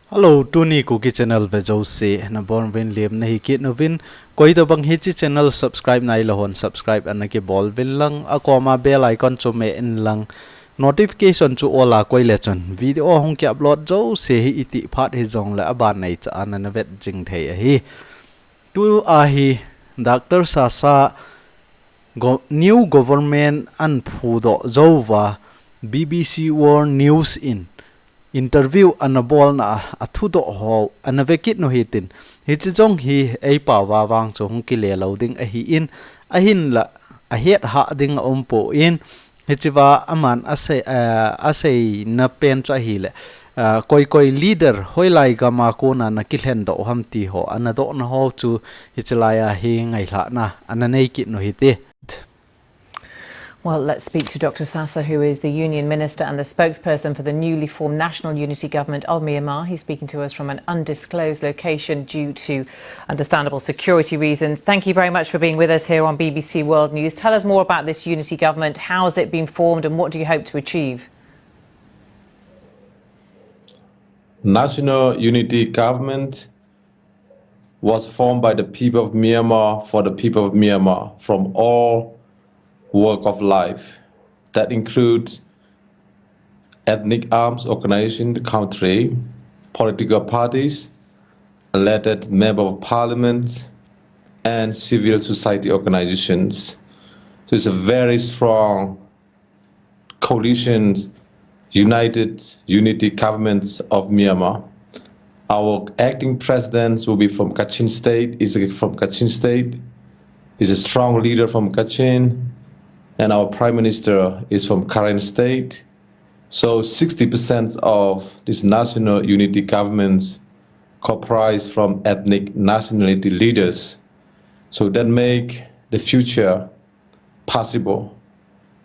Hello, Tuni KUKI channel vejose na born vin liam na hikit no vin koi to bang hichi channel subscribe nai lahon subscribe an ke bol vin lang akoma bell icon chu me in lang notification chu ola koi le chon video hong ki upload jo se hi iti phat hi jong la aban nei cha an na vet jing thei a hi tu a hi Dr. Sasa new government an phu do zowa BBC World News in interview anabol na athudo ho anavekit no hitin hi chong hi ei pa wa wang chung ki le loading a hi in a hin la a het ha ding po in hi chiwa aman ase na pen cha hi le koi leader hoi lai ga ma ko na ki hlen do ham ti ho anado na ho chu hi chlaya hi ngai hla na ananei ki no hi te. Well, let's speak to Dr. Sasa, who is the Union Minister and the spokesperson for the newly formed National Unity Government of Myanmar. He's speaking to us from an undisclosed location due to understandable security reasons. Thank you very much for being with us here on BBC World News. Tell us more about this unity government. How has it been formed and what do you hope to achieve? National Unity Government was formed by the people of Myanmar for the people of Myanmar from all walk of life. That includes ethnic arms organization in the country, political parties, elected member of parliament, and civil society organizations. So it's a very strong coalition, united unity government of Myanmar. Our acting president will be from Kachin State, is a strong leader from Kachin, and our Prime Minister is from Karen State. So 60% of this national unity government comprise from ethnic nationality leaders. So that make the future possible.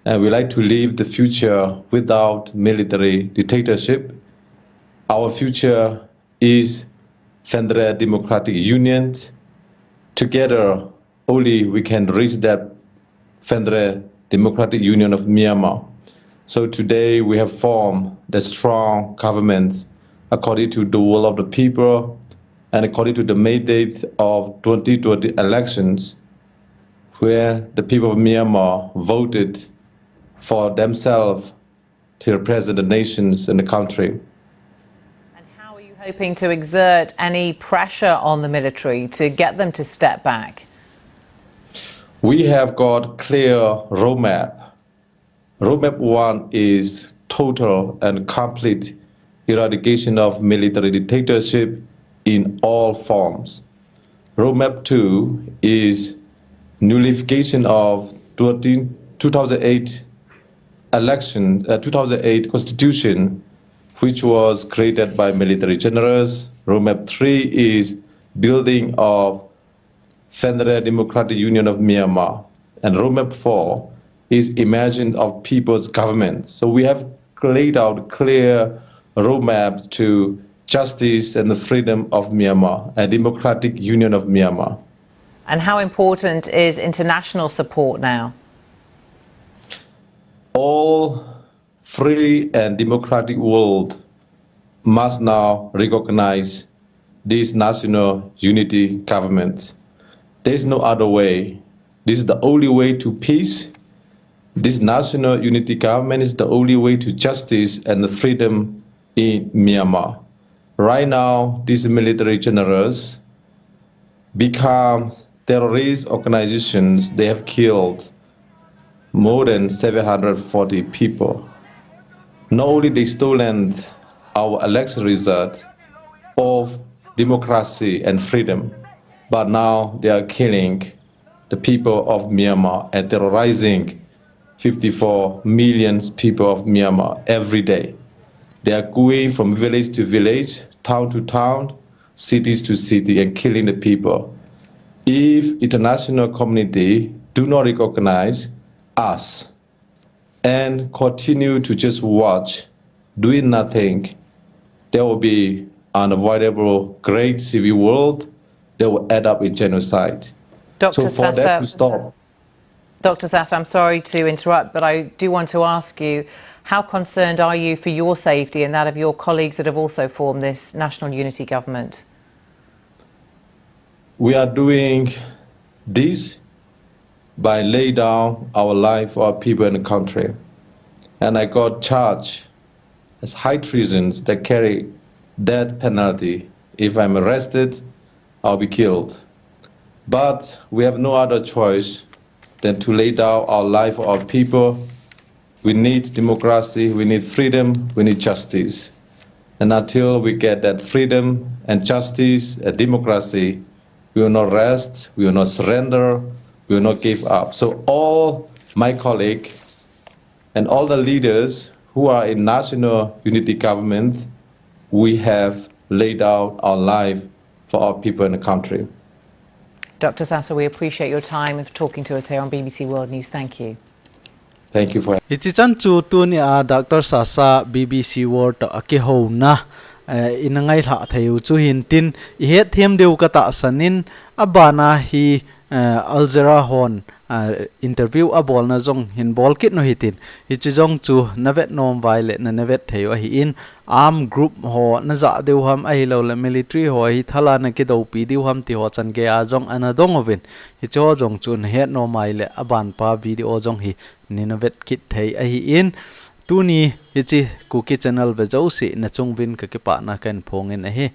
And we like to live the future without military dictatorship. Our future is Federal Democratic Union. Together, only we can reach that Federal Democratic Union of Myanmar. So today we have formed the strong government according to the will of the people and according to the mandate of 2020 elections, where the people of Myanmar voted for themselves to represent the nations and the country. And how are you hoping to exert any pressure on the military to get them to step back? We have got clear roadmap. Roadmap 1 is total and complete eradication of military dictatorship in all forms. Roadmap 2 is nullification of 2008 constitution, which was created by military generals. Roadmap 3 is building of Federal Democratic Union of Myanmar. And Roadmap 4 is imagined of people's government. So we have laid out clear roadmaps to justice and the freedom of Myanmar, a democratic union of Myanmar. And how important is international support now? All free and democratic world must now recognize this national unity government. There's no other way. This is the only way to peace. This national unity government is the only way to justice and the freedom in Myanmar. Right now, these military generals become terrorist organizations. They have killed more than 740 people. Not only they stolen our election result of democracy and freedom, but now they are killing the people of Myanmar and terrorizing 54 million people of Myanmar every day. They are going from village to village, town to town, cities to city, and killing the people. If international community do not recognize us and continue to just watch, doing nothing, there will be unavoidable great civil war that will add up in genocide. Dr. So for that to stop. Dr. Sasa, I'm sorry to interrupt, but I do want to ask you, How concerned are you for your safety and that of your colleagues that have also formed this national unity government? We are doing this by laying down our life for our people in the country. And I got charged as high treasons that carry death penalty. If I'm arrested, I'll be killed. But we have no other choice than to lay down our life for our people. We need democracy, we need freedom, we need justice. And until we get that freedom and justice and democracy, we will not rest, we will not surrender, we will not give up. So all my colleagues and all the leaders who are in national unity government, we have laid out our life for our people in the country. Dr. Sasa, we appreciate your time and for talking to us here on BBC World News. Thank you. Thank you for Ichichan chu tu ni a Dr. Sasa BBC World to akiho na inangai la theu chu hintin I het them deu kata sanin abana hi Alzera hon interview abol na jong hin bol kit no hitin ichijong chu navet nom violet na navet theu hi in arm group ho na za deu ham ai lo la military ho hi thala na ki do pi deu ham ti ho chan ge a jong anadong ovin hi cho jong chun het no mai le aban pa video jong hi ninavet kit thei a hi in tu ni hi chi KUKI channel ve jo si na chungwin ka ki pa na kan phongin a hi